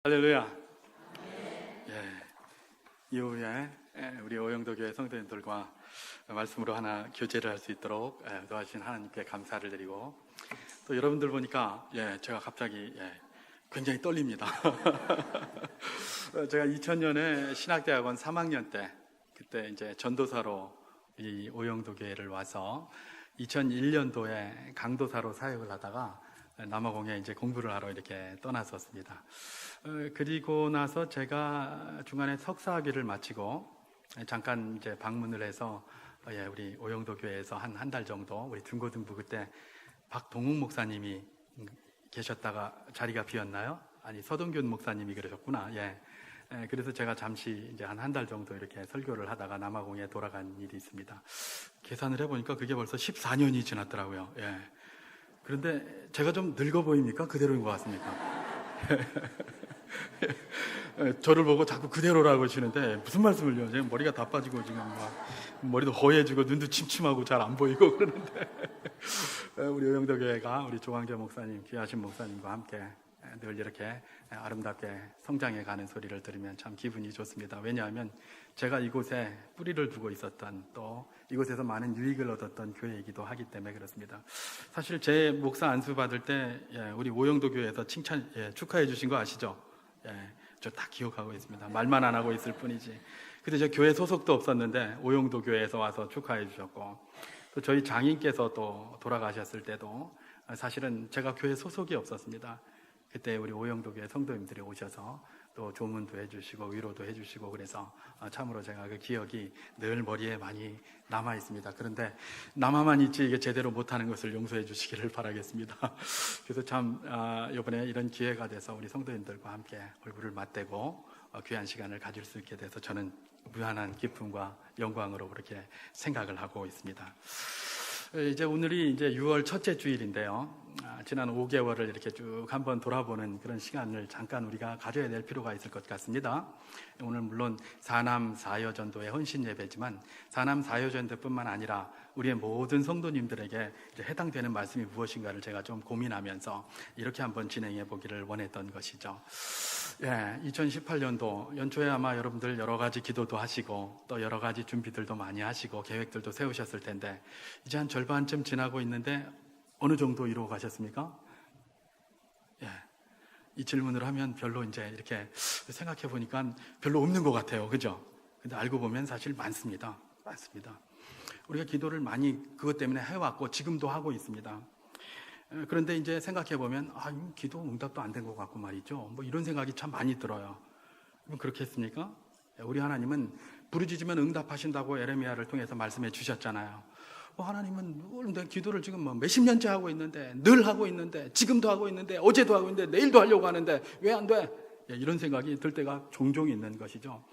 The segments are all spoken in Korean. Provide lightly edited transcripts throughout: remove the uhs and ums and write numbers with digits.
할렐루야. 이후에 우리 오영도 교회 성도님들과 말씀으로 하나 교제를 할 수 있도록 도와주신 하나님께 감사를 드리고, 또 여러분들 보니까 제가 갑자기 굉장히 떨립니다. 제가 2000년에 신학대학원 3학년 때, 그때 이제 전도사로 이 오영도 교회를 와서 2001년도에 강도사로 사역을 하다가 남아공에 이제 공부를 하러 이렇게 떠났었습니다. 그리고 나서 제가 중간에 석사학위를 마치고 잠깐 이제 방문을 해서 우리 오영도 교회에서 한 달 정도, 우리 중고등부 그때 박동욱 목사님이 계셨다가 자리가 비었나요? 아니, 서동균 목사님이 그러셨구나. 그래서 제가 잠시 이제 한 달 정도 이렇게 설교를 하다가 남아공에 돌아간 일이 있습니다. 계산을 해보니까 그게 벌써 14년이 지났더라고요. 그런데 제가 좀 늙어 보입니까? 그대로인 것 같습니까? 저를 보고 자꾸 그대로라고 하시는데 무슨 말씀을요? 지금 머리가 다 빠지고 지금 막 머리도 허해지고 눈도 침침하고 잘 안 보이고 그러는데 우리 오영도 교회가 우리 조광재 목사님, 귀하신 목사님과 함께 늘 이렇게 아름답게 성장해 가는 소리를 들으면 참 기분이 좋습니다. 왜냐하면 제가 이곳에 뿌리를 두고 있었던, 또 이곳에서 많은 유익을 얻었던 교회이기도 하기 때문에 그렇습니다. 사실 제 목사 안수 받을 때 우리 오영도 교회에서 축하해 주신 거 아시죠? 저 다 기억하고 있습니다. 말만 안 하고 있을 뿐이지. 근데 저 교회 소속도 없었는데 오영도 교회에서 와서 축하해 주셨고, 또 저희 장인께서 또 돌아가셨을 때도 사실은 제가 교회 소속이 없었습니다. 그때 우리 오영도 교회 성도님들이 오셔서 또 조문도 해주시고 위로도 해주시고, 그래서 참으로 제가 그 기억이 늘 머리에 많이 남아 있습니다. 그런데 남아만 있지 이게 제대로 못하는 것을 용서해 주시기를 바라겠습니다. 그래서 참 이번에 이런 기회가 돼서 우리 성도님들과 함께 얼굴을 맞대고 귀한 시간을 가질 수 있게 돼서 저는 무한한 기쁨과 영광으로 그렇게 생각을 하고 있습니다. 이제 오늘이 이제 6월 첫째 주일인데요. 지난 5개월을 이렇게 쭉 한번 돌아보는 그런 시간을 잠깐 우리가 가져야 될 필요가 있을 것 같습니다. 오늘 물론 4남 4여 전도의 헌신 예배지만 4남 4여 전도뿐만 아니라 우리의 모든 성도님들에게 이제 해당되는 말씀이 무엇인가를 제가 좀 고민하면서 이렇게 한번 진행해 보기를 원했던 것이죠. 2018년도 연초에 아마 여러분들 여러 가지 기도도 하시고 또 여러 가지 준비들도 많이 하시고 계획들도 세우셨을 텐데, 이제 한 절반쯤 지나고 있는데 어느 정도 이루어 가셨습니까? 이 질문을 하면 별로 이제 이렇게 생각해 보니까 별로 없는 것 같아요. 그죠? 근데 알고 보면 사실 많습니다. 우리가 기도를 많이 그것 때문에 해왔고 지금도 하고 있습니다. 그런데 이제 생각해 보면 기도 응답도 안 된 것 같고 말이죠. 뭐 이런 생각이 참 많이 들어요. 그렇겠습니까? 우리 하나님은 부르짖으면 응답하신다고 에레미야를 통해서 말씀해 주셨잖아요. 하나님은 내 기도를 지금 몇십 년째 하고 있는데, 늘 하고 있는데, 지금도 하고 있는데, 어제도 하고 있는데, 내일도 하려고 하는데 왜 안 돼? 이런 생각이 들 때가 종종 있는 것이죠.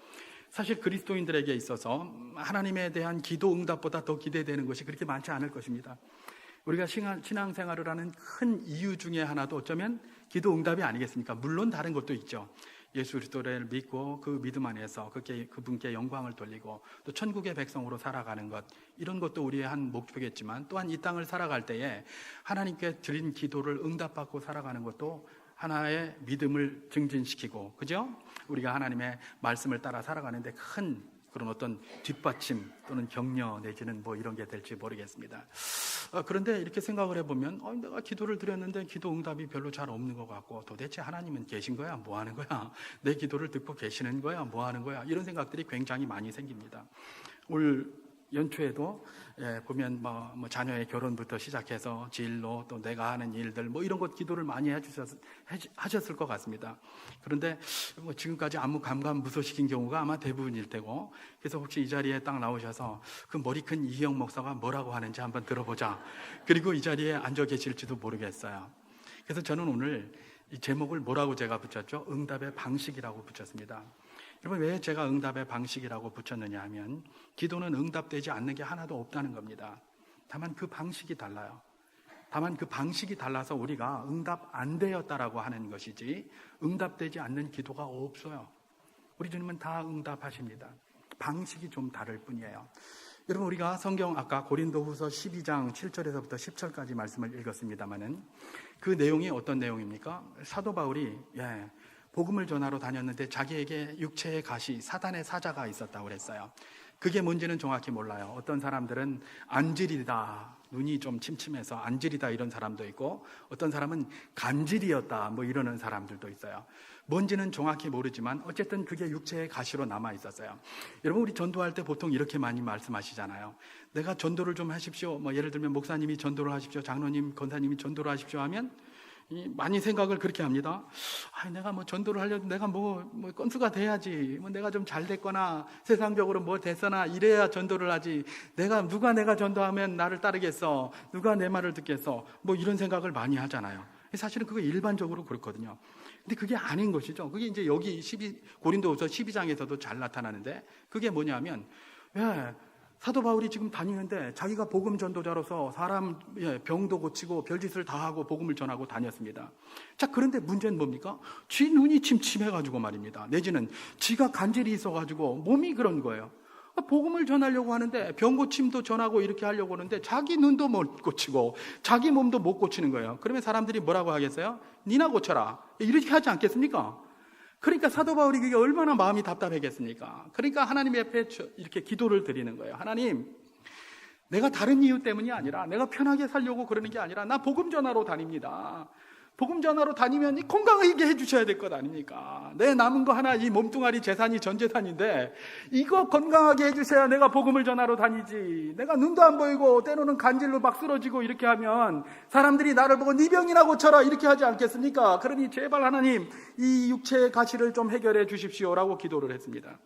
사실 그리스도인들에게 있어서 하나님에 대한 기도 응답보다 더 기대되는 것이 그렇게 많지 않을 것입니다. 우리가 신앙생활을 하는 큰 이유 중에 하나도 어쩌면 기도 응답이 아니겠습니까? 물론 다른 것도 있죠. 예수 그리스도를 믿고 그 믿음 안에서 그분께 영광을 돌리고 또 천국의 백성으로 살아가는 것, 이런 것도 우리의 한 목표겠지만, 또한 이 땅을 살아갈 때에 하나님께 드린 기도를 응답받고 살아가는 것도 하나의 믿음을 증진시키고, 그죠? 우리가 하나님의 말씀을 따라 살아가는데 큰 그런 어떤 뒷받침 또는 격려 내지는 뭐 이런 게 될지 모르겠습니다. 그런데 이렇게 생각을 해보면 내가 기도를 드렸는데 기도 응답이 별로 잘 없는 것 같고, 도대체 하나님은 계신 거야? 뭐 하는 거야? 내 기도를 듣고 계시는 거야? 뭐 하는 거야? 이런 생각들이 굉장히 많이 생깁니다. 올 연초에도 보면 뭐 자녀의 결혼부터 시작해서 진로, 또 내가 하는 일들, 뭐 이런 것 기도를 많이 하셨을 것 같습니다. 그런데 뭐 지금까지 아무 감감무소식인 경우가 아마 대부분일 테고, 그래서 혹시 이 자리에 딱 나오셔서 그 머리 큰 이형 목사가 뭐라고 하는지 한번 들어보자, 그리고 이 자리에 앉아 계실지도 모르겠어요. 그래서 저는 오늘 이 제목을 뭐라고 제가 붙였죠? 응답의 방식이라고 붙였습니다. 여러분, 왜 제가 응답의 방식이라고 붙였느냐 하면, 기도는 응답되지 않는 게 하나도 없다는 겁니다. 다만 그 방식이 달라요. 다만 그 방식이 달라서 우리가 응답 안 되었다라고 하는 것이지, 응답되지 않는 기도가 없어요. 우리 주님은 다 응답하십니다. 방식이 좀 다를 뿐이에요. 여러분, 우리가 성경 아까 고린도후서 12장 7절에서부터 10절까지 말씀을 읽었습니다마는 그 내용이 어떤 내용입니까? 사도 바울이 복음을 전하러 다녔는데 자기에게 육체의 가시, 사단의 사자가 있었다고 그랬어요. 그게 뭔지는 정확히 몰라요. 어떤 사람들은 안질이다, 눈이 좀 침침해서 안질이다 이런 사람도 있고, 어떤 사람은 간질이었다 뭐 이러는 사람들도 있어요. 뭔지는 정확히 모르지만 어쨌든 그게 육체의 가시로 남아 있었어요. 여러분, 우리 전도할 때 보통 이렇게 많이 말씀하시잖아요. 내가 전도를 좀 하십시오. 뭐 예를 들면 목사님이 전도를 하십시오, 장로님, 권사님이 전도를 하십시오 하면 많이 생각을 그렇게 합니다. 내가 뭐 전도를 하려면 내가 뭐 건수가 돼야지, 뭐 내가 좀 잘 됐거나 세상적으로 뭐 됐거나 이래야 전도를 하지, 누가 내가 전도하면 나를 따르겠어, 누가 내 말을 듣겠어, 뭐 이런 생각을 많이 하잖아요. 사실은 그거 일반적으로 그렇거든요. 근데 그게 아닌 것이죠. 그게 이제 여기 고린도후서 12장에서도 잘 나타나는데, 그게 뭐냐면, 사도 바울이 지금 다니는데 자기가 복음 전도자로서 사람 병도 고치고 별짓을 다 하고 복음을 전하고 다녔습니다. 자, 그런데 문제는 뭡니까? 쥐 눈이 침침해가지고 말입니다. 내지는 쥐가 간질이 있어가지고 몸이 그런 거예요. 복음을 전하려고 하는데 병고침도 전하고 이렇게 하려고 하는데 자기 눈도 못 고치고 자기 몸도 못 고치는 거예요. 그러면 사람들이 뭐라고 하겠어요? 니나 고쳐라, 이렇게 하지 않겠습니까? 그러니까 사도 바울이 그게 얼마나 마음이 답답했겠습니까? 그러니까 하나님 앞에 이렇게 기도를 드리는 거예요. 하나님, 내가 다른 이유 때문이 아니라, 내가 편하게 살려고 그러는 게 아니라, 나 복음 전하러 다닙니다. 복음 전하러 다니면 건강하게 해주셔야 될 것 아닙니까? 내 남은 거 하나, 이 몸뚱아리 재산이 전 재산인데 이거 건강하게 해주셔야 내가 복음을 전하러 다니지. 내가 눈도 안 보이고 때로는 간질로 막 쓰러지고 이렇게 하면 사람들이 나를 보고 네 병이나 고쳐라 이렇게 하지 않겠습니까? 그러니 제발 하나님, 이 육체의 가시를 좀 해결해 주십시오라고 기도를 했습니다.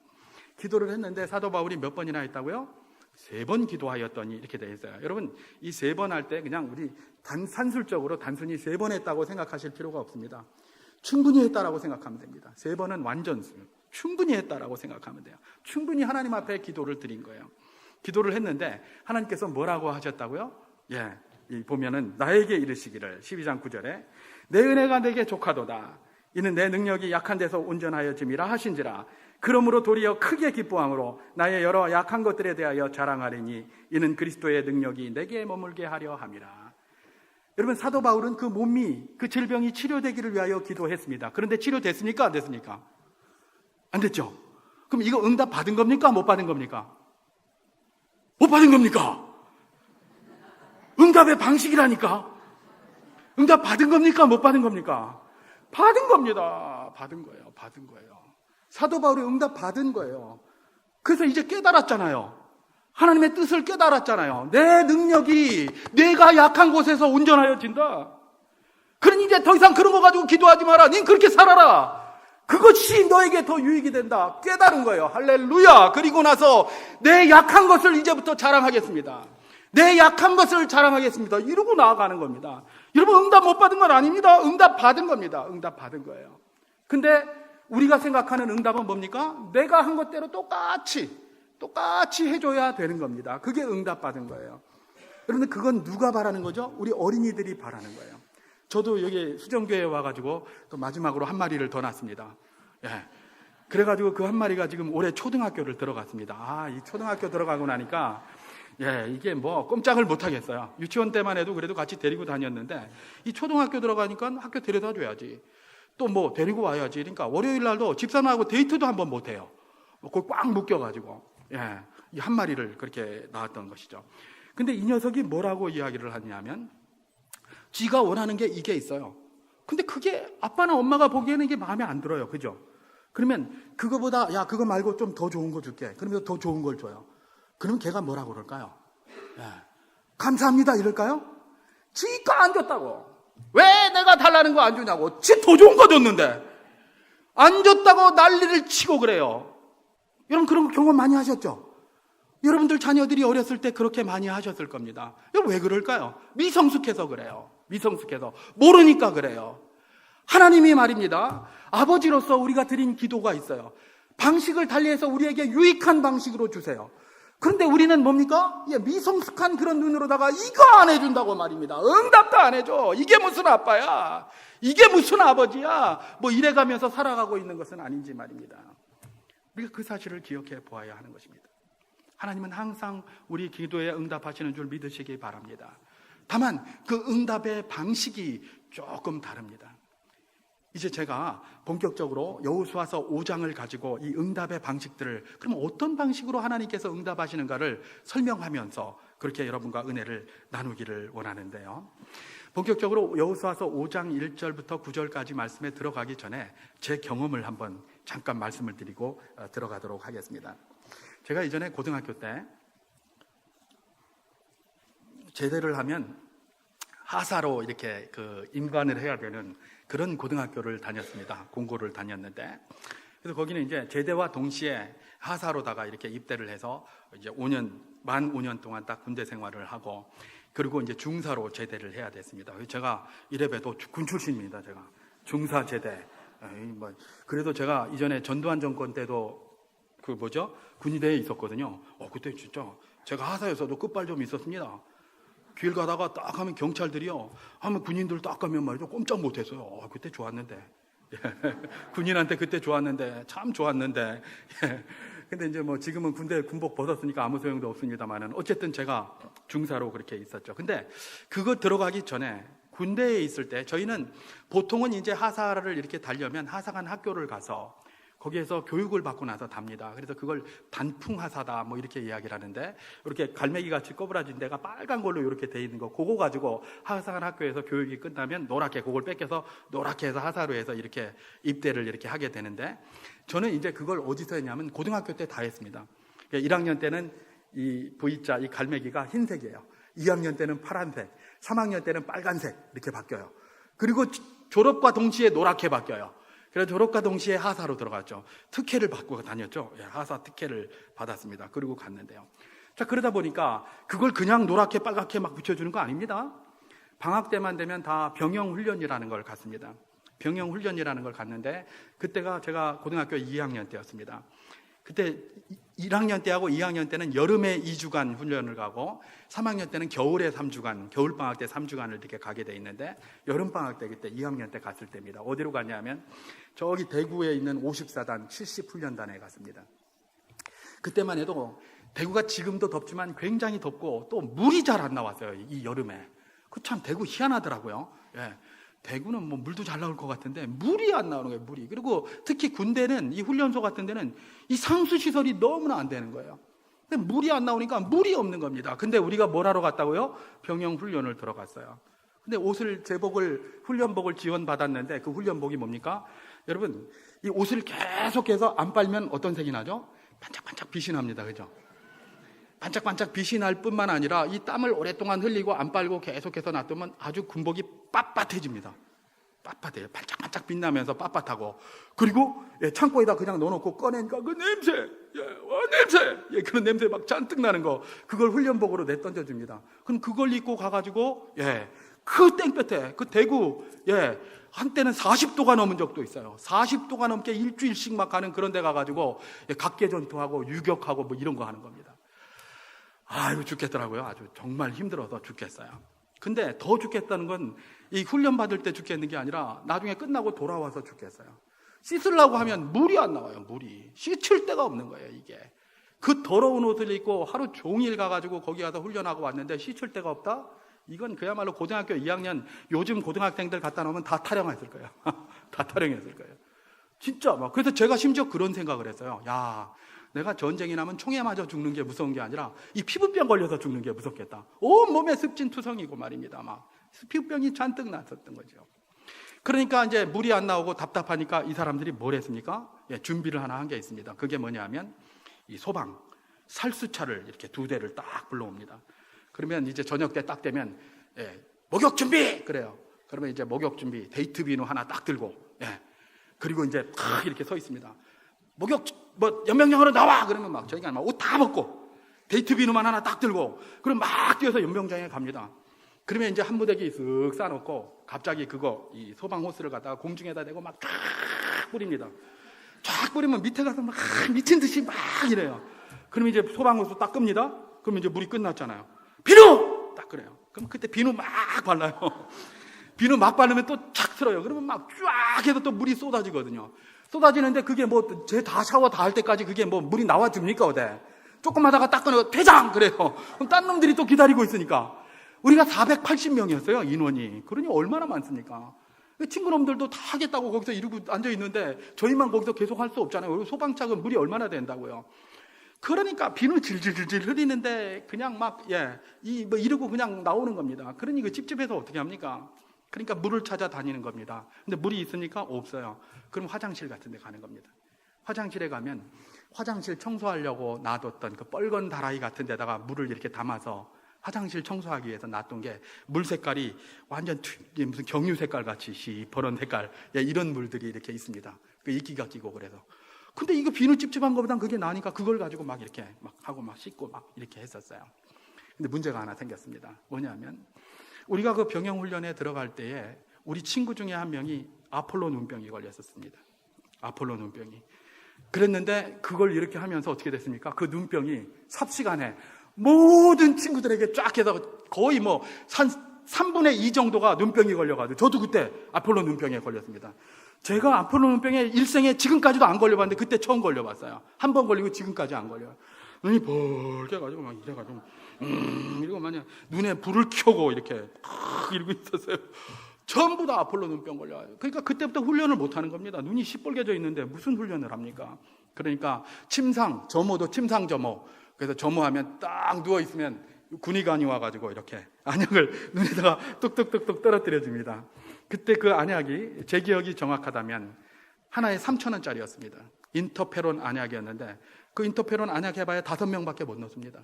기도를 했는데 사도 바울이 몇 번이나 했다고요? 3번 기도하였더니 이렇게 되어 있어요. 여러분, 이 3번 할 때 그냥 우리 산술적으로 단순히 3번 했다고 생각하실 필요가 없습니다. 충분히 했다라고 생각하면 됩니다. 3번은 완전수, 충분히 했다라고 생각하면 돼요. 충분히 하나님 앞에 기도를 드린 거예요. 기도를 했는데 하나님께서 뭐라고 하셨다고요? 보면은 나에게 이르시기를, 12장 9절에 내 은혜가 내게 족하도다, 이는 내 능력이 약한 데서 온전하여 짐이라 하신지라. 그러므로 도리어 크게 기뻐함으로 나의 여러 약한 것들에 대하여 자랑하리니 이는 그리스도의 능력이 내게 머물게 하려 함이라. 여러분, 사도 바울은 그 몸이, 그 질병이 치료되기를 위하여 기도했습니다. 그런데 치료됐습니까? 안 됐습니까? 안 됐죠? 그럼 이거 응답 받은 겁니까? 못 받은 겁니까? 못 받은 겁니까? 응답의 방식이라니까. 응답 받은 겁니까? 못 받은 겁니까? 받은 겁니다. 받은 거예요. 받은 거예요. 사도 바울이 응답 받은 거예요. 그래서 이제 깨달았잖아요. 하나님의 뜻을 깨달았잖아요. 내 능력이 내가 약한 곳에서 온전하여진다. 그러니 이제 더 이상 그런 거 가지고 기도하지 마라. 닌 그렇게 살아라. 그것이 너에게 더 유익이 된다. 깨달은 거예요. 할렐루야. 그리고 나서 내 약한 것을 이제부터 자랑하겠습니다. 내 약한 것을 자랑하겠습니다. 이러고 나아가는 겁니다. 여러분, 응답 못 받은 건 아닙니다. 응답 받은 겁니다. 응답 받은 거예요. 근데 우리가 생각하는 응답은 뭡니까? 내가 한 것대로 똑같이 해줘야 되는 겁니다. 그게 응답 받은 거예요. 그런데 그건 누가 바라는 거죠? 우리 어린이들이 바라는 거예요. 저도 여기 수정교회에 와가지고 또 마지막으로 한 마리를 더 낳습니다. 그래가지고 그 한 마리가 지금 올해 초등학교를 들어갔습니다. 이 초등학교 들어가고 나니까 이게 뭐 꼼짝을 못 하겠어요. 유치원 때만 해도 그래도 같이 데리고 다녔는데 이 초등학교 들어가니까 학교 데려다 줘야지. 또 뭐 데리고 와야지. 그러니까 월요일 날도 집사람하고 데이트도 한번 못 해요. 거기 꽉 묶여가지고. 이 한 마리를 그렇게 낳았던 것이죠. 근데 이 녀석이 뭐라고 이야기를 하냐면, 지가 원하는 게 이게 있어요. 근데 그게 아빠나 엄마가 보기에는 이게 마음에 안 들어요. 그죠? 그러면 그거보다, 야, 그거 말고 좀 더 좋은 거 줄게. 그러면 더 좋은 걸 줘요. 그러면 걔가 뭐라고 그럴까요? 감사합니다. 이럴까요? 지가 안 줬다고. 왜 내가 달라는 거 안 주냐고. 지 더 좋은 거 줬는데. 안 줬다고 난리를 치고 그래요. 여러분, 그런 경험 많이 하셨죠? 여러분들 자녀들이 어렸을 때 그렇게 많이 하셨을 겁니다. 왜 그럴까요? 미성숙해서 그래요. 미성숙해서. 모르니까 그래요. 하나님이 말입니다. 아버지로서 우리가 드린 기도가 있어요. 방식을 달리해서 우리에게 유익한 방식으로 주세요. 그런데 우리는 뭡니까? 미성숙한 그런 눈으로다가 이거 안 해준다고 말입니다. 응답도 안 해줘. 이게 무슨 아빠야? 이게 무슨 아버지야? 뭐 이래가면서 살아가고 있는 것은 아닌지 말입니다. 우리가 그 사실을 기억해 보아야 하는 것입니다. 하나님은 항상 우리 기도에 응답하시는 줄 믿으시기 바랍니다. 다만 그 응답의 방식이 조금 다릅니다. 이제 제가 본격적으로 여호수아서 5장을 가지고 이 응답의 방식들을, 그럼 어떤 방식으로 하나님께서 응답하시는가를 설명하면서 그렇게 여러분과 은혜를 나누기를 원하는데요. 본격적으로 여호수아서 5장 1절부터 9절까지 말씀에 들어가기 전에 제 경험을 한번 잠깐 말씀을 드리고 들어가도록 하겠습니다. 제가 이전에 고등학교 때 제대를 하면 하사로 이렇게 임관을 해야 되는 그런 고등학교를 다녔습니다. 공고를 다녔는데, 그래서 거기는 이제 제대와 동시에 하사로다가 이렇게 입대를 해서 이제 만 5년 동안 딱 군대 생활을 하고, 그리고 이제 중사로 제대를 해야 됐습니다. 제가 이래봬도 군 출신입니다. 제가 중사 제대. 그래도 제가 이전에 전두환 정권 때도 군의대에 있었거든요. 그때 진짜 제가 하사에서도 끝발 좀 있었습니다. 길 가다가 딱 하면 경찰들이요, 하면 군인들 딱 가면 말이죠, 꼼짝 못했어요. 그때 좋았는데. 군인한테 그때 좋았는데, 참 좋았는데. 근데 이제 지금은 군복 벗었으니까 아무 소용도 없습니다만은, 어쨌든 제가 중사로 그렇게 있었죠. 근데 그거 들어가기 전에 군대에 있을 때 저희는 보통은 이제 하사를 이렇게 달려면 하사관 학교를 가서 거기에서 교육을 받고 나서 답니다. 그래서 그걸 단풍하사다 이렇게 이야기를 하는데, 이렇게 갈매기같이 꼬부라진 데가 빨간 걸로 이렇게 돼 있는 거, 그거 가지고 하사관 학교에서 교육이 끝나면 노랗게, 그걸 뺏겨서 노랗게 해서 하사로 해서 이렇게 입대를 이렇게 하게 되는데, 저는 이제 그걸 어디서 했냐면 고등학교 때 다 했습니다. 1학년 때는 이 V자, 이 갈매기가 흰색이에요. 2학년 때는 파란색, 3학년 때는 빨간색 이렇게 바뀌어요. 그리고 졸업과 동시에 노랗게 바뀌어요. 그래서 졸업과 동시에 하사로 들어갔죠. 특혜를 받고 다녔죠. 하사 특혜를 받았습니다. 그리고 갔는데요. 자, 그러다 보니까 그걸 그냥 노랗게 빨갛게 막 붙여주는 거 아닙니다. 방학 때만 되면 다 병영훈련이라는 걸 갔습니다. 병영훈련이라는 걸 갔는데, 그때가 제가 고등학교 2학년 때였습니다. 그때 1학년 때하고 2학년 때는 여름에 2주간 훈련을 가고, 3학년 때는 겨울에 3주간, 겨울방학 때 3주간을 이렇게 가게 돼 있는데, 여름방학 때 그때 2학년 때 갔을 때입니다. 어디로 갔냐면 저기 대구에 있는 54단 70훈련단에 갔습니다. 그때만 해도 대구가 지금도 덥지만 굉장히 덥고 또 물이 잘 안 나왔어요, 이 여름에. 그 참 대구 희한하더라고요. 대구는 물도 잘 나올 것 같은데 물이 안 나오는 거예요, 물이. 그리고 특히 군대는, 이 훈련소 같은 데는 이 상수시설이 너무나 안 되는 거예요. 근데 물이 안 나오니까 물이 없는 겁니다. 근데 우리가 뭘 하러 갔다고요? 병영훈련을 들어갔어요. 근데 제복을, 훈련복을 지원받았는데 그 훈련복이 뭡니까? 여러분, 이 옷을 계속해서 안 빨면 어떤 색이 나죠? 반짝반짝 빛이 납니다. 그죠? 반짝반짝 빛이 날 뿐만 아니라 이 땀을 오랫동안 흘리고 안 빨고 계속해서 놔두면 아주 군복이 빳빳해집니다. 빳빳해요. 반짝반짝 빛나면서 빳빳하고. 그리고 창고에다 그냥 넣어놓고 꺼내니까 그 냄새, 냄새, 그런 냄새 막 잔뜩 나는 거, 그걸 훈련복으로 내던져줍니다. 그럼 그걸 입고 가가지고 그 땡볕에, 그 대구, 한때는 40도가 넘은 적도 있어요. 40도가 넘게 일주일씩 막 가는 그런 데 가가지고 각계전투하고 유격하고 이런 거 하는 겁니다. 아이고, 죽겠더라고요. 아주 정말 힘들어서 죽겠어요. 근데 더 죽겠다는 건 이 훈련 받을 때 죽겠는 게 아니라 나중에 끝나고 돌아와서 죽겠어요. 씻으려고 하면 물이 안 나와요. 물이. 씻을 데가 없는 거예요, 이게. 그 더러운 옷을 입고 하루 종일 가가지고 거기 가서 훈련하고 왔는데 씻을 데가 없다? 이건 그야말로 고등학교 2학년, 요즘 고등학생들 갖다 놓으면 다 타령했을 거예요. 다 타령했을 거예요. 진짜 그래서 제가 심지어 그런 생각을 했어요. 내가 전쟁이 나면 총에 맞아 죽는 게 무서운 게 아니라 이 피부병 걸려서 죽는 게 무섭겠다. 온 몸에 습진투성이고 말입니다. 피부병이 잔뜩 났었던 거죠. 그러니까 이제 물이 안 나오고 답답하니까 이 사람들이 뭘 했습니까? 준비를 하나 한 게 있습니다. 그게 뭐냐면 이 소방, 살수차를 이렇게 2대를 딱 불러옵니다. 그러면 이제 저녁 때 딱 되면 목욕 준비! 그래요. 그러면 이제 목욕 준비, 데이트 비누 하나 딱 들고, 그리고 이제 탁 이렇게 서 있습니다. 목욕, 연병장으로 나와! 그러면 저희가 옷 다 벗고, 데이트 비누만 하나 딱 들고, 그럼 막 뛰어서 연병장에 갑니다. 그러면 이제 한 무대기 쓱 싸놓고, 갑자기 이 소방 호스를 갖다가 공중에다 대고 쫙 뿌립니다. 쫙 뿌리면 밑에 가서 미친 듯이 막 이래요. 그러면 이제 소방 호스 딱 끕니다. 그러면 이제 물이 끝났잖아요. 비누! 딱 그래요. 그럼 그때 비누 막 발라요. 비누 막 바르면 또 착 틀어요. 그러면 쫙 해서 또 물이 쏟아지거든요. 쏟아지는데 그게 제 다 샤워 다 할 때까지 그게 물이 나와줍니까, 어때? 조금 하다가 딱 꺼내고 퇴장! 그래요. 그럼 딴 놈들이 또 기다리고 있으니까. 우리가 480명이었어요, 인원이. 그러니 얼마나 많습니까? 친구놈들도 다 하겠다고 거기서 이러고 앉아 있는데 저희만 거기서 계속 할 수 없잖아요. 그리고 소방차가 물이 얼마나 된다고요. 그러니까 비는 질질질질 흐리는데 그냥 막 이러고 그냥 나오는 겁니다. 그러니 그 찝찝해서 어떻게 합니까? 그러니까 물을 찾아 다니는 겁니다. 근데 물이 있으니까 없어요. 그럼 화장실 같은 데 가는 겁니다. 화장실에 가면 화장실 청소하려고 놔뒀던 그 빨간 다라이 같은 데다가 물을 이렇게 담아서 화장실 청소하기 위해서 놔둔 게 물 색깔이 완전 무슨 경유 색깔 같이 시퍼런 색깔, 이런 물들이 이렇게 있습니다. 그 이끼가 끼고 그래서. 근데 이거 비누 찝찝한 것보단 그게 나으니까 그걸 가지고 막 이렇게 막 하고 막 씻고 막 이렇게 했었어요. 근데 문제가 하나 생겼습니다. 뭐냐면 우리가 그 병영 훈련에 들어갈 때에 우리 친구 중에 한 명이 아폴로 눈병이 걸렸었습니다. 아폴로 눈병이. 그랬는데 그걸 이렇게 하면서 어떻게 됐습니까? 그 눈병이 삽시간에 모든 친구들에게 쫙 해서 거의 뭐 3분의 2 정도가 눈병이 걸려가지고 저도 그때 아폴로 눈병에 걸렸습니다. 제가 아폴로 눈병에 일생에 지금까지도 안 걸려봤는데 그때 처음 걸려봤어요. 한 번 걸리고 지금까지 안 걸려요. 눈이 벌게 가지고 막 이래가지고 이러고 만약 눈에 불을 켜고 이렇게 이러고 있었어요. 전부 다 아폴로 눈병 걸려요. 그러니까 그때부터 훈련을 못 하는 겁니다. 눈이 시뻘개져 있는데 무슨 훈련을 합니까? 그러니까 침상, 점호도 침상 점호. 그래서 점호하면 딱 누워 있으면 군의관이 와가지고 이렇게 안약을 눈에다가 뚝뚝뚝뚝 떨어뜨려 줍니다. 그때 그 안약이 제 기억이 정확하다면 하나에 3,000원짜리였습니다. 인터페론 안약이었는데 그 인터페론 안약 해봐야 5명밖에 못 넣습니다.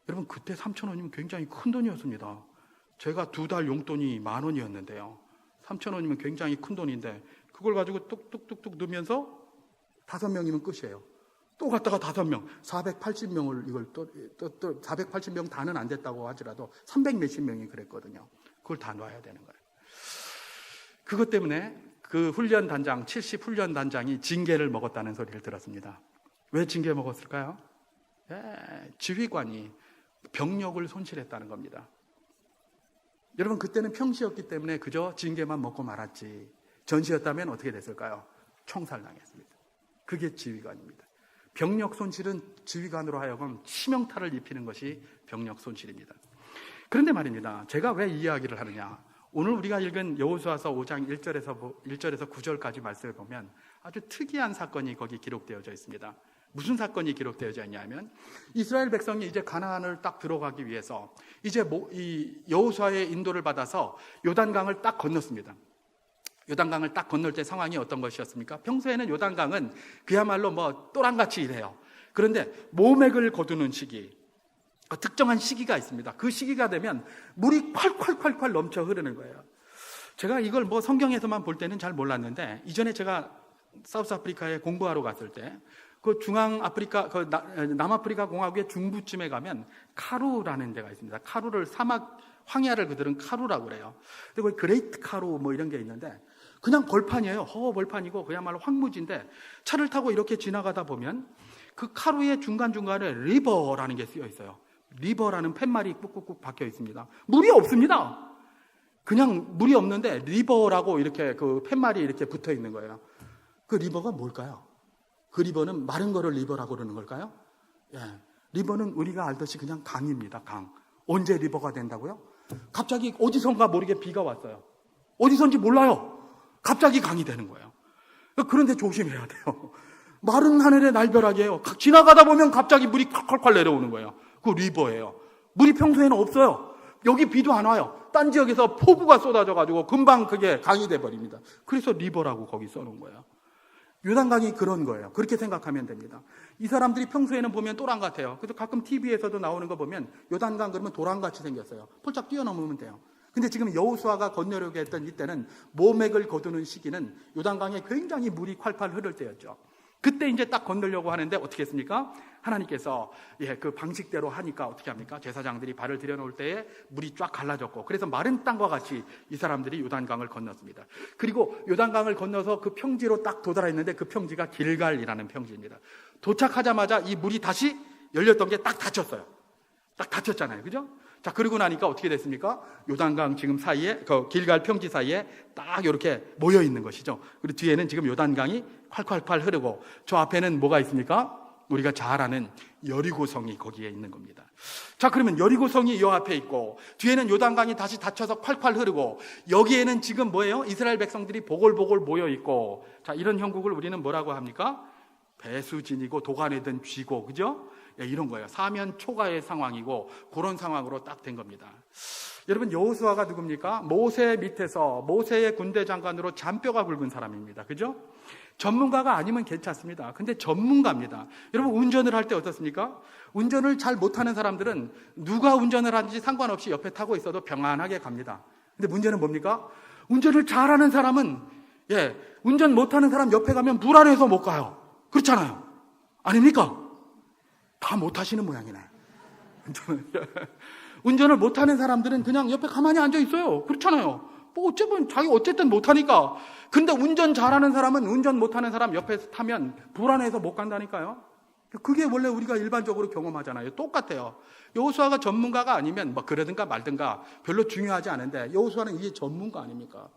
여러분 그때 3,000원이면 굉장히 큰 돈이었습니다. 제가 2달 용돈이 10,000원이었는데요. 3,000원이면 굉장히 큰 돈인데 그걸 가지고 뚝뚝뚝뚝 넣으면서 5명이면 끝이에요. 또 갔다가 5명, 480명을 이걸 또 480명 다는 안 됐다고 하더라도 300 몇십 명이 그랬거든요. 그걸 다 놔야 되는 거예요. 그것 때문에 그 훈련 단장, 70 훈련 단장이 징계를 먹었다는 소리를 들었습니다. 왜 징계 먹었을까요? 지휘관이 병력을 손실했다는 겁니다. 여러분 그때는 평시였기 때문에 그저 징계만 먹고 말았지 전시였다면 어떻게 됐을까요? 총살당했습니다. 그게 지휘관입니다. 병력 손실은 지휘관으로 하여금 치명타를 입히는 것이 병력 손실입니다. 그런데 말입니다. 제가 왜 이 이야기를 하느냐? 오늘 우리가 읽은 여호수아서 5장 1절에서 9절까지 말씀을 보면 아주 특이한 사건이 거기 기록되어져 있습니다. 무슨 사건이 기록되어져 있냐면 이스라엘 백성이 이제 가나안을 딱 들어가기 위해서 이제 이 여호수아의 인도를 받아서 요단강을 딱 건넜습니다. 요단강을 딱 건널 때 상황이 어떤 것이었습니까? 평소에는 요단강은 그야말로 뭐 또랑같이 이래요. 그런데 모맥을 거두는 시기, 특정한 시기가 있습니다. 그 시기가 되면 물이 콸콸콸콸 넘쳐 흐르는 거예요. 제가 이걸 뭐 성경에서만 볼 때는 잘 몰랐는데 이전에 제가 사우스 아프리카에 공부하러 갔을 때 그 중앙 아프리카, 그 남아프리카 공화국의 중부쯤에 가면 카루라는 데가 있습니다. 카루를 사막 황야를 그들은 카루라고 그래요. 그리고 그레이트 카루 뭐 이런 게 있는데 그냥 벌판이에요. 허 벌판이고 그야말로 황무지인데 차를 타고 이렇게 지나가다 보면 그 카루의 중간중간에 리버라는 게 쓰여 있어요. 리버라는 팻말이 꾹꾹꾹 박혀 있습니다. 물이 없습니다. 그냥 물이 없는데 리버라고 이렇게 그 팻말이 이렇게 붙어 있는 거예요. 그 리버가 뭘까요? 그 리버는 마른 거를 리버라고 그러는 걸까요? 리버는 우리가 알듯이 그냥 강입니다. 강. 언제 리버가 된다고요? 갑자기 어디선가 모르게 비가 왔어요. 어디선지 몰라요. 갑자기 강이 되는 거예요. 그런데 조심해야 돼요. 마른 하늘의 날벼락이에요. 지나가다 보면 갑자기 물이 콸콸콸 내려오는 거예요. 그 리버예요. 물이 평소에는 없어요. 여기 비도 안 와요. 딴 지역에서 폭우가 쏟아져가지고 금방 그게 강이 돼버립니다. 그래서 리버라고 거기 써놓은 거예요. 요단강이 그런 거예요. 그렇게 생각하면 됩니다. 이 사람들이 평소에는 보면 또랑 같아요. 그래서 가끔 TV에서도 나오는 거 보면 요단강 그러면 도랑같이 생겼어요. 폴짝 뛰어넘으면 돼요. 근데 지금 여호수아가 건너려고 했던 이때는 모맥을 거두는 시기는 요단강에 굉장히 물이 콸콸 흐를 때였죠. 그때 이제 딱 건너려고 하는데 어떻게 했습니까? 하나님께서 그 방식대로 하니까 어떻게 합니까? 제사장들이 발을 들여놓을 때에 물이 쫙 갈라졌고 그래서 마른 땅과 같이 이 사람들이 요단강을 건넜습니다. 그리고 요단강을 건너서 그 평지로 딱 도달했는데 그 평지가 길갈이라는 평지입니다. 도착하자마자 이 물이 다시 열렸던 게 딱 닫혔어요. 딱 닫혔잖아요. 그죠? 자, 그러고 나니까 어떻게 됐습니까? 요단강 지금 사이에, 그 길갈 평지 사이에 딱 이렇게 모여 있는 것이죠. 그리고 뒤에는 지금 요단강이 콸콸콸 흐르고 저 앞에는 뭐가 있습니까? 우리가 잘 아는 여리고성이 거기에 있는 겁니다. 자, 그러면 여리고성이 요 앞에 있고 뒤에는 요단강이 다시 닫혀서 콸콸 흐르고 여기에는 지금 뭐예요? 이스라엘 백성들이 보글보글 모여 있고, 자, 이런 형국을 우리는 뭐라고 합니까? 배수진이고 도간에 든 쥐고, 그죠? 예, 이런 거예요. 사면 초가의 상황이고 그런 상황으로 딱 된 겁니다. 여러분, 여호수아가 누굽니까? 모세 밑에서 모세의 군대 장관으로 잔뼈가 굵은 사람입니다. 그죠? 전문가가 아니면 괜찮습니다. 근데 전문가입니다. 여러분, 운전을 할 때 어떻습니까? 운전을 잘 못하는 사람들은 누가 운전을 하는지 상관없이 옆에 타고 있어도 평안하게 갑니다. 근데 문제는 뭡니까? 운전을 잘하는 사람은, 운전 못하는 사람 옆에 가면 불안해서 못 가요. 그렇잖아요. 아닙니까? 다 못하시는 모양이네. 운전을 못하는 사람들은 그냥 옆에 가만히 앉아 있어요. 그렇잖아요. 뭐 어쨌든 못하니까. 근데 운전 잘하는 사람은 운전 못하는 사람 옆에서 타면 불안해서 못 간다니까요. 그게 원래 우리가 일반적으로 경험하잖아요. 똑같아요. 여호수아가 전문가가 아니면 뭐 그러든가 말든가 별로 중요하지 않은데, 여호수아는 이게 전문가 아닙니까?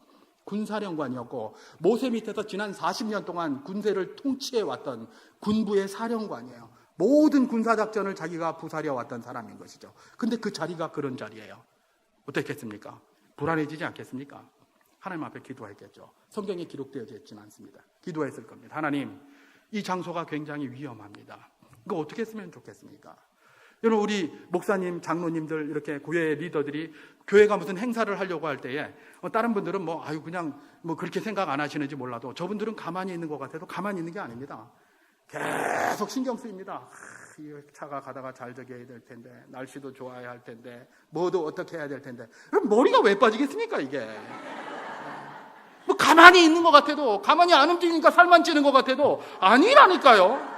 군사령관이었고 모세 밑에서 지난 40년 동안 군대를 통치해 왔던 군부의 사령관이에요. 모든 군사작전을 자기가 부사려 왔던 사람인 것이죠. 근데 그 자리가 그런 자리예요. 어떻겠습니까? 불안해지지 않겠습니까? 하나님 앞에 기도했겠죠. 성경에 기록되어져 있지는 않습니다. 기도했을 겁니다. 하나님, 이 장소가 굉장히 위험합니다. 이거 어떻게 했으면 좋겠습니까? 여러분, 우리 목사님, 장로님들, 이렇게 교회 리더들이 교회가 무슨 행사를 하려고 할 때에 다른 분들은 그냥 그렇게 생각 안 하시는지 몰라도 저분들은 가만히 있는 것 같아도 가만히 있는 게 아닙니다. 계속 신경 쓰입니다. 이 차가 가다가 잘 저겨야 될 텐데, 날씨도 좋아야 할 텐데, 뭐도 어떻게 해야 될 텐데. 그럼 머리가 왜 빠지겠습니까, 이게? 뭐 가만히 있는 것 같아도, 가만히 안 움직이니까 살만 찌는 것 같아도 아니라니까요.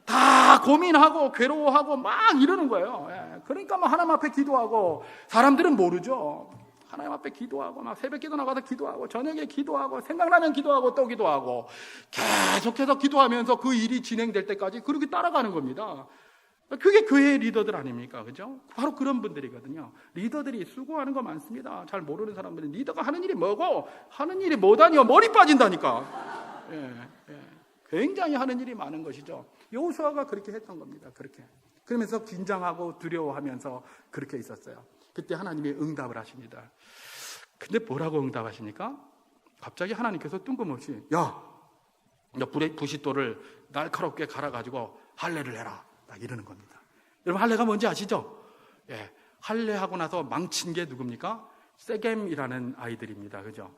다 고민하고 괴로워하고 막 이러는 거예요. 그러니까 하나님 앞에 기도하고, 사람들은 모르죠. 하나님 앞에 기도하고 막 새벽 기도 나가서 기도하고 저녁에 기도하고 생각나면 기도하고 또 기도하고 계속해서 기도하면서 그 일이 진행될 때까지 그렇게 따라가는 겁니다. 그게 교회의 리더들 아닙니까? 그죠? 바로 그런 분들이거든요. 리더들이 수고하는 거 많습니다. 잘 모르는 사람들은 리더가 하는 일이 뭐고 하는 일이 뭐다니요? 머리 빠진다니까. 굉장히 하는 일이 많은 것이죠. 여호수아가 그렇게 했던 겁니다. 그렇게. 그러면서 긴장하고 두려워하면서 그렇게 있었어요. 그때 하나님이 응답을 하십니다. 근데 뭐라고 응답하십니까? 갑자기 하나님께서 뜬금없이 부싯돌을 날카롭게 갈아가지고 할례를 해라, 딱 이러는 겁니다. 여러분, 할례가 뭔지 아시죠? 할례하고 나서 망친 게 누굽니까? 세겜이라는 아이들입니다. 그죠?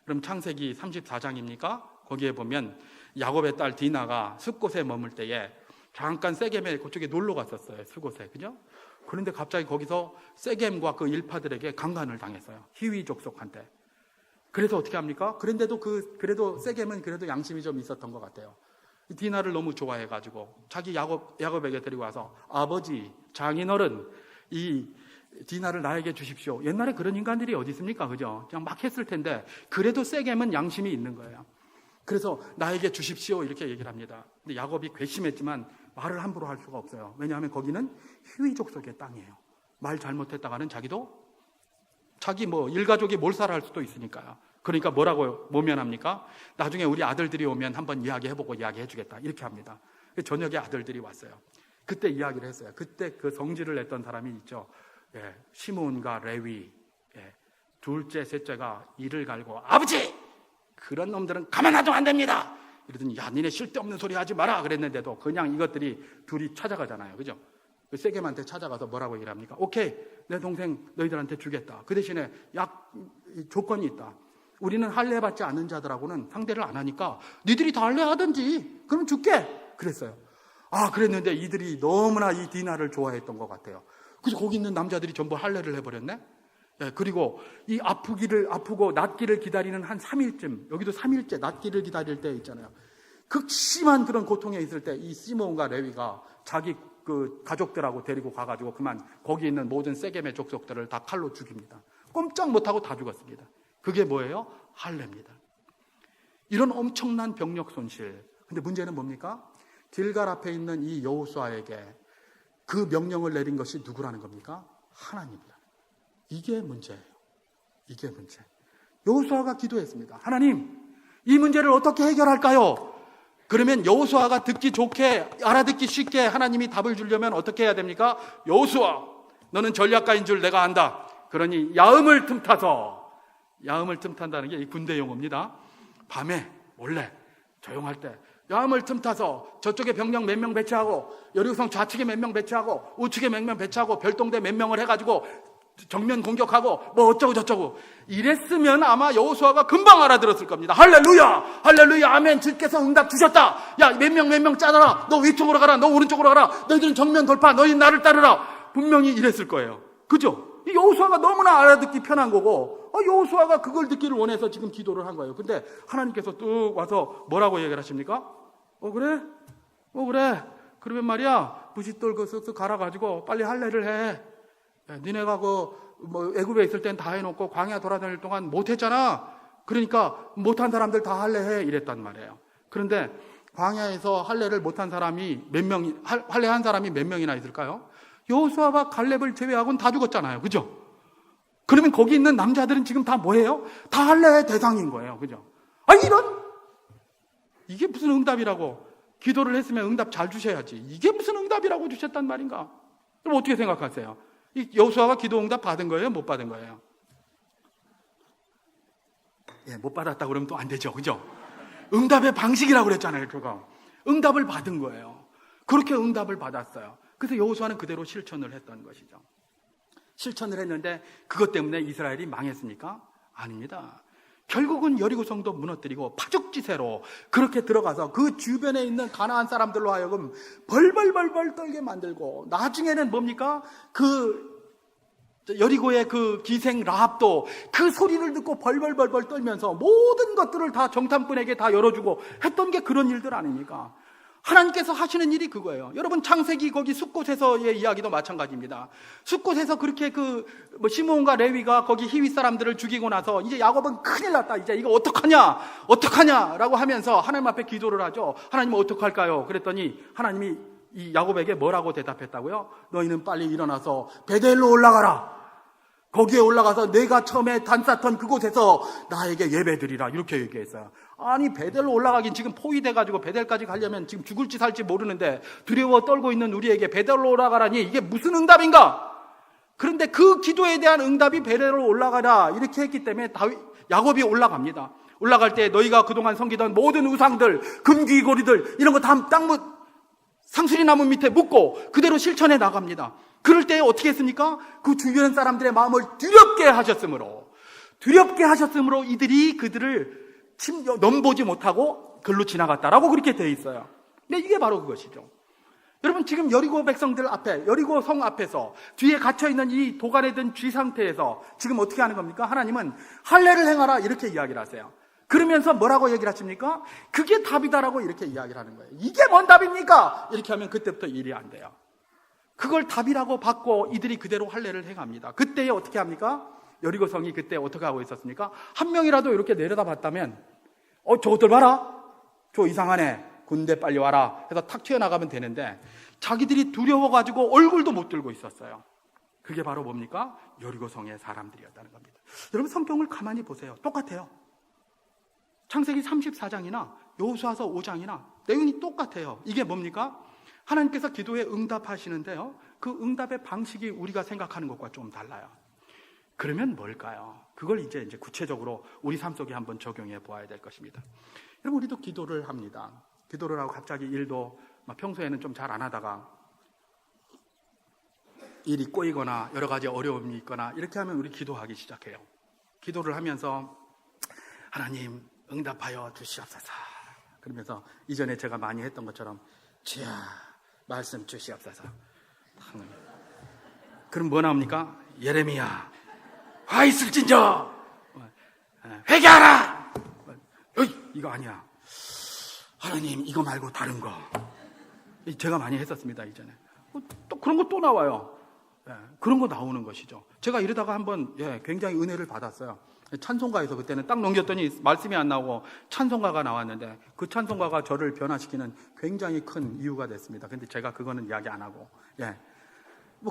그럼 창세기 34장입니까? 거기에 보면 야곱의 딸 디나가 숲곳에 머물 때에 잠깐 세겜에 그쪽에 놀러 갔었어요. 숲곳에. 그죠? 그런데 갑자기 거기서 세겜과 그 일파들에게 강간을 당했어요. 히위 족속한테. 그래서 어떻게 합니까? 그래도 세겜은 그래도 양심이 좀 있었던 것 같아요. 디나를 너무 좋아해가지고 자기 야곱에게 데리고 와서, 아버지, 장인어른, 이 디나를 나에게 주십시오. 옛날에 그런 인간들이 어디 있습니까? 그죠? 그냥 막 했을 텐데 그래도 세겜은 양심이 있는 거예요. 그래서 나에게 주십시오, 이렇게 얘기를 합니다. 근데 야곱이 괘씸했지만 말을 함부로 할 수가 없어요. 왜냐하면 거기는 히위 족속의 땅이에요. 말 잘못했다가는 자기 일가족이 몰살할 수도 있으니까요. 그러니까 뭐라고 모면합니까? 나중에 우리 아들들이 오면 한번 이야기해보고 이야기해주겠다, 이렇게 합니다. 저녁에 아들들이 왔어요. 그때 이야기를 했어요. 그때 그 성질을 냈던 사람이 있죠. 시몬과 레위, 둘째 셋째가 이를 갈고, 아버지! 그런 놈들은 가만놔도 안 됩니다. 이러더니, 야, 니네 쓸데없는 소리 하지 마라 그랬는데도 그냥 이것들이 둘이 찾아가잖아요. 그죠? 세겜한테 찾아가서 뭐라고 얘기를 합니까? 오케이, 내 동생 너희들한테 주겠다. 그 대신에 조건이 있다. 우리는 할례 받지 않는 자들하고는 상대를 안 하니까 니들이 다 할례 하든지 그럼 줄게 그랬어요. 그랬는데 이들이 너무나 이 디나를 좋아했던 것 같아요. 그래서 거기 있는 남자들이 전부 할례를 해버렸네. 그리고 이 아프고 낫기를 기다리는 한 3일쯤, 여기도 3일째 낫기를 기다릴 때 있잖아요. 극심한 그런 고통에 있을 때 이 시몬과 레위가 자기 그 가족들하고 데리고 가가지고 그만 거기 있는 모든 세겜의 족속들을 다 칼로 죽입니다. 꼼짝 못하고 다 죽었습니다. 그게 뭐예요? 할례입니다. 이런 엄청난 병력 손실. 근데 문제는 뭡니까? 길갈 앞에 있는 이 여호수아에게 그 명령을 내린 것이 누구라는 겁니까? 하나님이다. 이게 문제예요. 이게 문제. 여호수아가 기도했습니다. 하나님, 이 문제를 어떻게 해결할까요? 그러면 여호수아가 듣기 좋게, 알아듣기 쉽게 하나님이 답을 주려면 어떻게 해야 됩니까? 여호수아, 너는 전략가인 줄 내가 안다. 그러니 야음을 틈타서, 야음을 틈탄다는 게 이 군대 용어입니다. 밤에 몰래 조용할 때 야음을 틈타서 저쪽에 병력 몇 명 배치하고 여리고성 좌측에 몇 명 배치하고 우측에 몇 명 배치하고 별동대 몇 명을 해가지고 정면 공격하고 뭐 어쩌고 저쩌고 이랬으면 아마 여호수아가 금방 알아들었을 겁니다. 할렐루야, 할렐루야, 아멘. 주께서 응답 주셨다. 야, 몇 명 짜라. 너 위쪽으로 가라, 너 오른쪽으로 가라. 너희들은 정면 돌파, 너희 나를 따르라. 분명히 이랬을 거예요. 그죠? 여호수아가 너무나 알아듣기 편한 거고, 여호수아가 그걸 듣기를 원해서 지금 기도를 한 거예요. 근데 하나님께서 뚝 와서 뭐라고 얘기를 하십니까? 그래? 그러면 말이야, 부싯돌 그 쓱쓱 갈아가지고 빨리 할례를 해. 야, 니네가 애굽에 있을 땐 다 해놓고 광야 돌아다닐 동안 못했잖아. 그러니까 못한 사람들 다 할례해. 이랬단 말이에요. 그런데 광야에서 할례를 못한 사람이 할례한 사람이 몇 명이나 있을까요? 여호수아와 갈렙을 제외하고는 다 죽었잖아요. 그죠? 그러면 거기 있는 남자들은 지금 다 뭐예요? 다 할례의 대상인 거예요. 그죠? 이게 무슨 응답이라고. 기도를 했으면 응답 잘 주셔야지. 이게 무슨 응답이라고 주셨단 말인가? 그럼 어떻게 생각하세요? 이 여호수아가 기도 응답 받은 거예요? 못 받은 거예요? 못 받았다 그러면 또 안 되죠. 그죠? 응답의 방식이라고 그랬잖아요. 그거. 응답을 받은 거예요. 그렇게 응답을 받았어요. 그래서 여호수아는 그대로 실천을 했던 것이죠. 실천을 했는데 그것 때문에 이스라엘이 망했습니까? 아닙니다. 결국은 여리고성도 무너뜨리고 파죽지세로 그렇게 들어가서 그 주변에 있는 가나안 사람들로 하여금 벌벌벌벌 떨게 만들고, 나중에는 뭡니까? 여리고의 그 기생 라합도 그 소리를 듣고 벌벌벌벌 떨면서 모든 것들을 다 정탐꾼에게 다 열어주고 했던 게 그런 일들 아닙니까? 하나님께서 하시는 일이 그거예요. 여러분, 창세기 거기 숫곳에서의 이야기도 마찬가지입니다. 숫곳에서 그렇게 시므온과 레위가 거기 히위 사람들을 죽이고 나서 이제 야곱은 큰일 났다. 이제 이거 어떡하냐라고 하면서 하나님 앞에 기도를 하죠. 하나님 어떡할까요? 그랬더니 하나님이 이 야곱에게 뭐라고 대답했다고요? 너희는 빨리 일어나서 베델로 올라가라. 거기에 올라가서 내가 처음에 단쌌던 그곳에서 나에게 예배드리라. 이렇게 얘기했어요. 아니, 베델로 올라가긴 지금 포위돼가지고 베델까지 가려면 지금 죽을지 살지 모르는데 두려워 떨고 있는 우리에게 베델로 올라가라니 이게 무슨 응답인가? 그런데 그 기도에 대한 응답이 베델로 올라가라 이렇게 했기 때문에 야곱이 올라갑니다. 올라갈 때 너희가 그동안 섬기던 모든 우상들, 금귀고리들 이런 거 다 상수리 나무 밑에 묻고 그대로 실천해 나갑니다. 그럴 때 어떻게 했습니까? 그 주변 사람들의 마음을 두렵게 하셨으므로 이들이 그들을 넘보지 못하고 글로 지나갔다라고 그렇게 되어 있어요. 근데 이게 바로 그것이죠. 여러분, 지금 여리고 백성들 앞에, 여리고 성 앞에서 뒤에 갇혀있는 이 도간에 든 쥐 상태에서 지금 어떻게 하는 겁니까? 하나님은 할례를 행하라 이렇게 이야기를 하세요. 그러면서 뭐라고 얘기를 하십니까? 그게 답이다라고 이렇게 이야기를 하는 거예요. 이게 뭔 답입니까? 이렇게 하면 그때부터 일이 안 돼요. 그걸 답이라고 받고 이들이 그대로 할례를 행합니다. 그때에 어떻게 합니까? 여리고성이 그때 어떻게 하고 있었습니까? 한 명이라도 이렇게 내려다 봤다면 저것들 봐라, 저 이상하네, 군대 빨리 와라 해서 탁 튀어나가면 되는데 자기들이 두려워가지고 얼굴도 못 들고 있었어요. 그게 바로 뭡니까? 여리고성의 사람들이었다는 겁니다. 여러분, 성경을 가만히 보세요. 똑같아요. 창세기 34장이나 여호수아서 5장이나 내용이 똑같아요. 이게 뭡니까? 하나님께서 기도에 응답하시는데요, 그 응답의 방식이 우리가 생각하는 것과 좀 달라요. 그러면 뭘까요? 그걸 이제 구체적으로 우리 삶 속에 한번 적용해 보아야 될 것입니다. 여러분, 우리도 기도를 합니다. 기도를 하고 갑자기 일도 평소에는 좀 잘 안 하다가 일이 꼬이거나 여러 가지 어려움이 있거나 이렇게 하면 우리 기도하기 시작해요. 기도를 하면서 하나님 응답하여 주시옵소서. 그러면서 이전에 제가 많이 했던 것처럼 주야 말씀 주시옵소서. 그럼 뭐 나옵니까? 예레미야 화 있을진저 회개하라. 이거 아니야. 하나님 이거 말고 다른 거. 제가 많이 했었습니다. 이전에 또 그런 거 또 나와요. 그런 거 나오는 것이죠. 제가 이러다가 한번 굉장히 은혜를 받았어요. 찬송가에서 그때는 딱 넘겼더니 말씀이 안 나오고 찬송가가 나왔는데 그 찬송가가 저를 변화시키는 굉장히 큰 이유가 됐습니다. 근데 제가 그거는 이야기 안 하고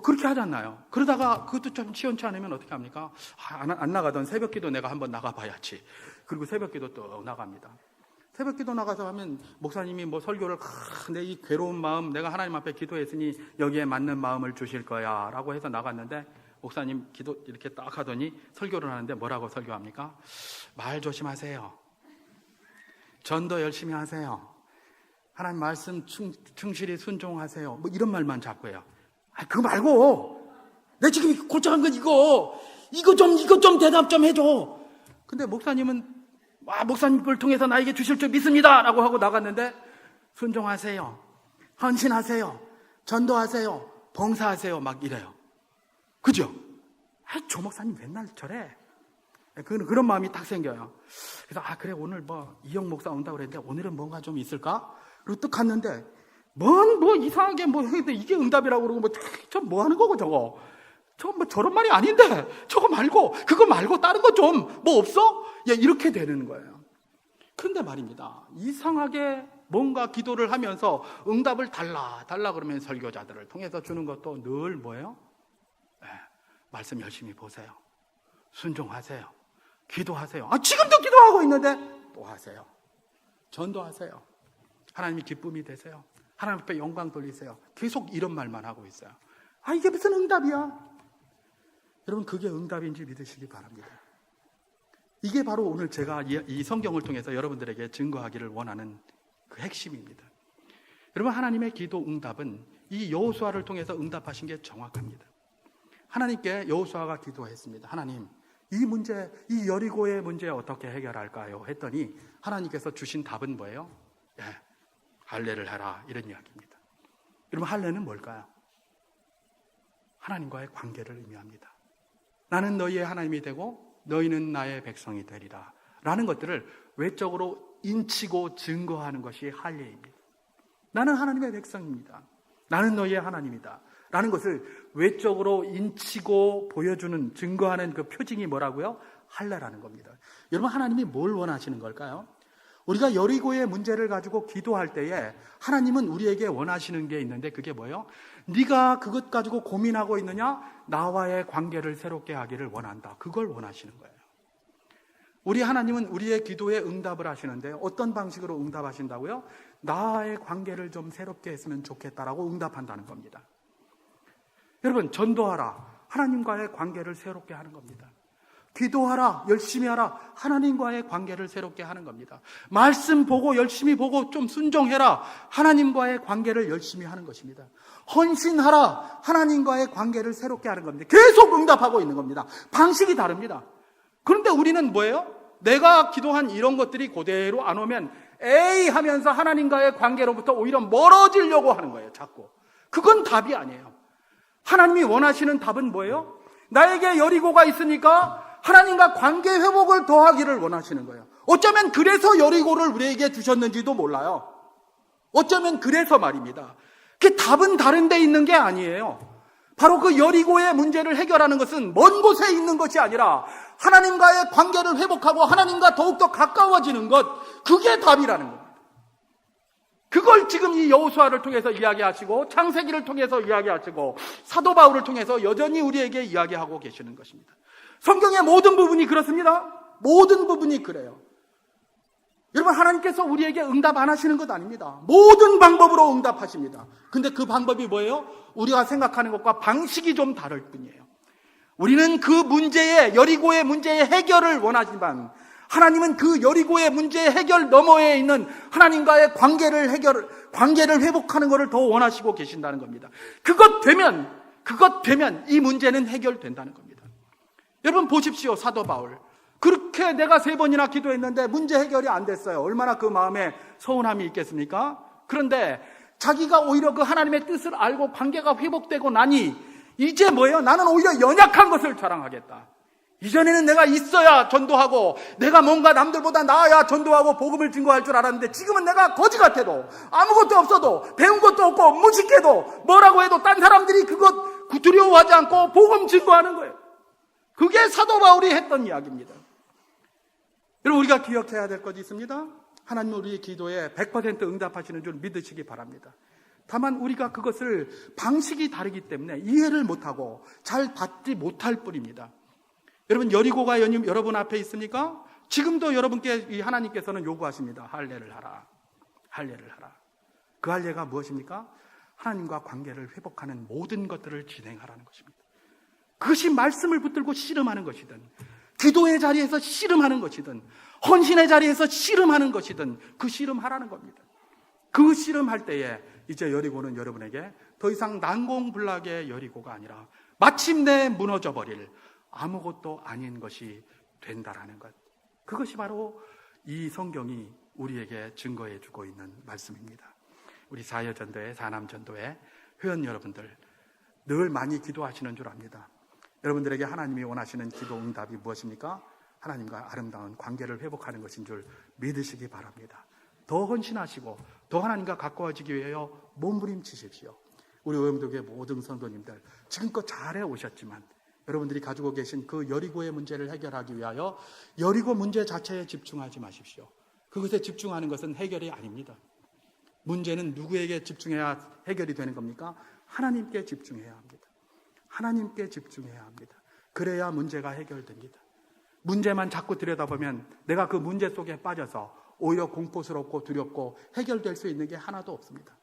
그렇게 하지 않나요? 그러다가 그것도 좀 시원치 않으면 어떻게 합니까? 안 나가던 새벽기도 내가 한번 나가봐야지. 그리고 새벽기도 또 나갑니다. 새벽 기도 나가서 하면 목사님이 뭐 설교를 내 이 괴로운 마음 내가 하나님 앞에 기도했으니 여기에 맞는 마음을 주실 거야 라고 해서 나갔는데 목사님 기도 이렇게 딱 하더니 설교를 하는데 뭐라고 설교합니까? 말 조심하세요. 전도 열심히 하세요. 하나님 말씀 충실히 순종하세요. 뭐 이런 말만 자꾸 해요. 그거 말고 내 지금 골장한 건 이거 좀 대답 좀 해줘. 근데 목사님은 목사님 걸 통해서 나에게 주실 줄 믿습니다 라고 하고 나갔는데 순종하세요. 헌신하세요. 전도하세요. 봉사하세요. 막 이래요. 그죠? 조 목사님 맨날 저래. 그런 마음이 딱 생겨요. 그래서 그래 오늘 뭐 이영 목사 온다고 그랬는데 오늘은 뭔가 좀 있을까? 그리고 또 갔는데 뭐 이상하게 뭐 했는데 이게 응답이라고 그러고 저 뭐 하는 거고 저거 뭐 저런 말이 아닌데 저거 말고 그거 말고 다른 거 좀 뭐 없어? 이렇게 되는 거예요. 그런데 말입니다. 이상하게 뭔가 기도를 하면서 응답을 달라 그러면 설교자들을 통해서 주는 것도 늘 뭐예요? 말씀 열심히 보세요. 순종하세요. 기도하세요. 지금도 기도하고 있는데 또 하세요. 전도하세요. 하나님이 기쁨이 되세요. 하나님 앞에 영광 돌리세요. 계속 이런 말만 하고 있어요. 이게 무슨 응답이야? 여러분 그게 응답인지 믿으시기 바랍니다. 이게 바로 오늘 제가 이 성경을 통해서 여러분들에게 증거하기를 원하는 그 핵심입니다. 여러분 하나님의 기도 응답은 이 여호수아를 통해서 응답하신 게 정확합니다. 하나님께 여호수아가 기도했습니다. 하나님 이 문제, 이 여리고의 문제 어떻게 해결할까요? 했더니 하나님께서 주신 답은 뭐예요? 할례를 해라 이런 이야기입니다. 여러분 할례는 뭘까요? 하나님과의 관계를 의미합니다. 나는 너희의 하나님이 되고 너희는 나의 백성이 되리라 라는 것들을 외적으로 인치고 증거하는 것이 할례입니다. 나는 하나님의 백성입니다. 나는 너희의 하나님이다 라는 것을 외적으로 인치고 보여주는 증거하는 그 표징이 뭐라고요? 할례라는 겁니다. 여러분 하나님이 뭘 원하시는 걸까요? 우리가 여리고의 문제를 가지고 기도할 때에 하나님은 우리에게 원하시는 게 있는데 그게 뭐예요? 네가 그것 가지고 고민하고 있느냐? 나와의 관계를 새롭게 하기를 원한다. 그걸 원하시는 거예요. 우리 하나님은 우리의 기도에 응답을 하시는데 어떤 방식으로 응답하신다고요? 나와의 관계를 좀 새롭게 했으면 좋겠다라고 응답한다는 겁니다. 여러분 전도하라. 하나님과의 관계를 새롭게 하는 겁니다. 기도하라, 열심히 하라. 하나님과의 관계를 새롭게 하는 겁니다. 말씀 보고 열심히 보고 좀 순종해라. 하나님과의 관계를 열심히 하는 것입니다. 헌신하라. 하나님과의 관계를 새롭게 하는 겁니다. 계속 응답하고 있는 겁니다. 방식이 다릅니다. 그런데 우리는 뭐예요? 내가 기도한 이런 것들이 그대로 안 오면 에이 하면서 하나님과의 관계로부터 오히려 멀어지려고 하는 거예요. 자꾸. 그건 답이 아니에요. 하나님이 원하시는 답은 뭐예요? 나에게 여리고가 있으니까 하나님과 관계 회복을 더하기를 원하시는 거예요. 어쩌면 그래서 여리고를 우리에게 주셨는지도 몰라요. 어쩌면 그래서 말입니다. 그 답은 다른 데 있는 게 아니에요. 바로 그 여리고의 문제를 해결하는 것은 먼 곳에 있는 것이 아니라 하나님과의 관계를 회복하고 하나님과 더욱더 가까워지는 것, 그게 답이라는 겁니다. 그걸 지금 이 여호수아를 통해서 이야기하시고 창세기를 통해서 이야기하시고 사도 바울을 통해서 여전히 우리에게 이야기하고 계시는 것입니다. 성경의 모든 부분이 그렇습니다. 모든 부분이 그래요. 여러분 하나님께서 우리에게 응답 안 하시는 것 아닙니다. 모든 방법으로 응답하십니다. 근데 그 방법이 뭐예요? 우리가 생각하는 것과 방식이 좀 다를 뿐이에요. 우리는 그 문제의 여리고의 문제의 해결을 원하지만 하나님은 그 여리고의 문제의 해결 너머에 있는 하나님과의 관계를 회복하는 것을 더 원하시고 계신다는 겁니다. 그것 되면 이 문제는 해결된다는 겁니다. 여러분 보십시오. 사도 바울. 그렇게 내가 3번이나 기도했는데 문제 해결이 안 됐어요. 얼마나 그 마음에 서운함이 있겠습니까? 그런데 자기가 오히려 그 하나님의 뜻을 알고 관계가 회복되고 나니 이제 뭐예요? 나는 오히려 연약한 것을 자랑하겠다. 이전에는 내가 있어야 전도하고 내가 뭔가 남들보다 나아야 전도하고 복음을 증거할 줄 알았는데 지금은 내가 거지 같아도 아무것도 없어도 배운 것도 없고 무식해도 뭐라고 해도 딴 사람들이 그것 두려워하지 않고 복음 증거하는 거예요. 그게 사도 바울이 했던 이야기입니다. 여러분 우리가 기억해야 될 것이 있습니다. 하나님은 우리의 기도에 100% 응답하시는 줄 믿으시기 바랍니다. 다만 우리가 그것을 방식이 다르기 때문에 이해를 못하고 잘 받지 못할 뿐입니다. 여러분 여리고가 여러분 앞에 있습니까? 지금도 여러분께 이 하나님께서는 요구하십니다. 할례를 하라. 할례를 하라. 그 할례가 무엇입니까? 하나님과 관계를 회복하는 모든 것들을 진행하라는 것입니다. 그것이 말씀을 붙들고 씨름하는 것이든, 기도의 자리에서 씨름하는 것이든, 헌신의 자리에서 씨름하는 것이든 그 씨름하라는 겁니다. 그 씨름할 때에 이제 여리고는 여러분에게 더 이상 난공불락의 여리고가 아니라 마침내 무너져버릴 아무것도 아닌 것이 된다라는 것. 그것이 바로 이 성경이 우리에게 증거해 주고 있는 말씀입니다. 우리 사여전도회, 사남전도회 회원 여러분들 늘 많이 기도하시는 줄 압니다. 여러분들에게 하나님이 원하시는 기도 응답이 무엇입니까? 하나님과 아름다운 관계를 회복하는 것인 줄 믿으시기 바랍니다. 더 헌신하시고 더 하나님과 가까워지기 위하여 몸부림치십시오. 우리 오영도교회 모든 성도님들 지금껏 잘해 오셨지만 여러분들이 가지고 계신 그 여리고의 문제를 해결하기 위하여 여리고 문제 자체에 집중하지 마십시오. 그것에 집중하는 것은 해결이 아닙니다. 문제는 누구에게 집중해야 해결이 되는 겁니까? 하나님께 집중해야 합니다. 하나님께 집중해야 합니다. 그래야 문제가 해결됩니다. 문제만 자꾸 들여다보면 내가 그 문제 속에 빠져서 오히려 공포스럽고 두렵고 해결될 수 있는 게 하나도 없습니다.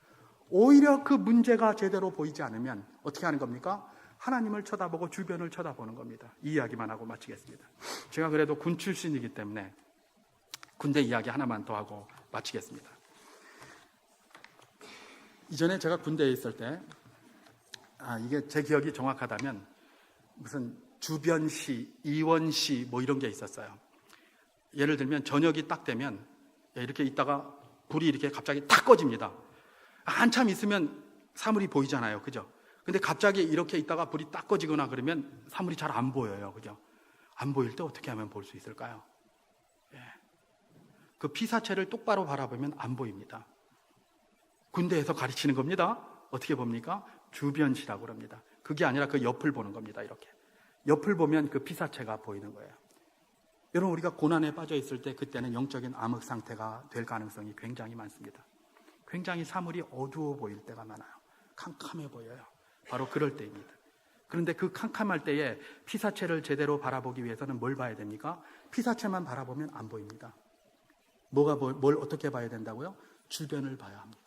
오히려 그 문제가 제대로 보이지 않으면 어떻게 하는 겁니까? 하나님을 쳐다보고 주변을 쳐다보는 겁니다. 이 이야기만 하고 마치겠습니다. 제가 그래도 군 출신이기 때문에 군대 이야기 하나만 더 하고 마치겠습니다. 이전에 제가 군대에 있을 때 이게 제 기억이 정확하다면 무슨 주변시, 이원시 뭐 이런 게 있었어요. 예를 들면 저녁이 딱 되면 이렇게 있다가 불이 이렇게 갑자기 탁 꺼집니다. 한참 있으면 사물이 보이잖아요. 그죠? 근데 갑자기 이렇게 있다가 불이 딱 꺼지거나 그러면 사물이 잘 안 보여요. 그죠? 안 보일 때 어떻게 하면 볼 수 있을까요? 그 피사체를 똑바로 바라보면 안 보입니다. 군대에서 가르치는 겁니다. 어떻게 봅니까? 주변시라고 합니다. 그게 아니라 그 옆을 보는 겁니다. 이렇게. 옆을 보면 그 피사체가 보이는 거예요. 여러분, 우리가 고난에 빠져 있을 때 그때는 영적인 암흑 상태가 될 가능성이 굉장히 많습니다. 굉장히 사물이 어두워 보일 때가 많아요. 캄캄해 보여요. 바로 그럴 때입니다. 그런데 그 캄캄할 때에 피사체를 제대로 바라보기 위해서는 뭘 봐야 됩니까? 피사체만 바라보면 안 보입니다. 뭘 어떻게 봐야 된다고요? 주변을 봐야 합니다.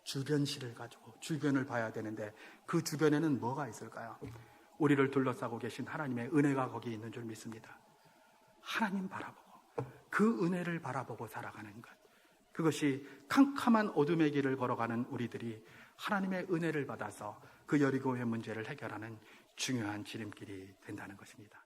주변시를 가지고 주변을 봐야 되는데 그 주변에는 뭐가 있을까요? 우리를 둘러싸고 계신 하나님의 은혜가 거기 있는 줄 믿습니다. 하나님 바라보고 그 은혜를 바라보고 살아가는 것, 그것이 캄캄한 어둠의 길을 걸어가는 우리들이 하나님의 은혜를 받아서 그 여리고의 문제를 해결하는 중요한 지름길이 된다는 것입니다.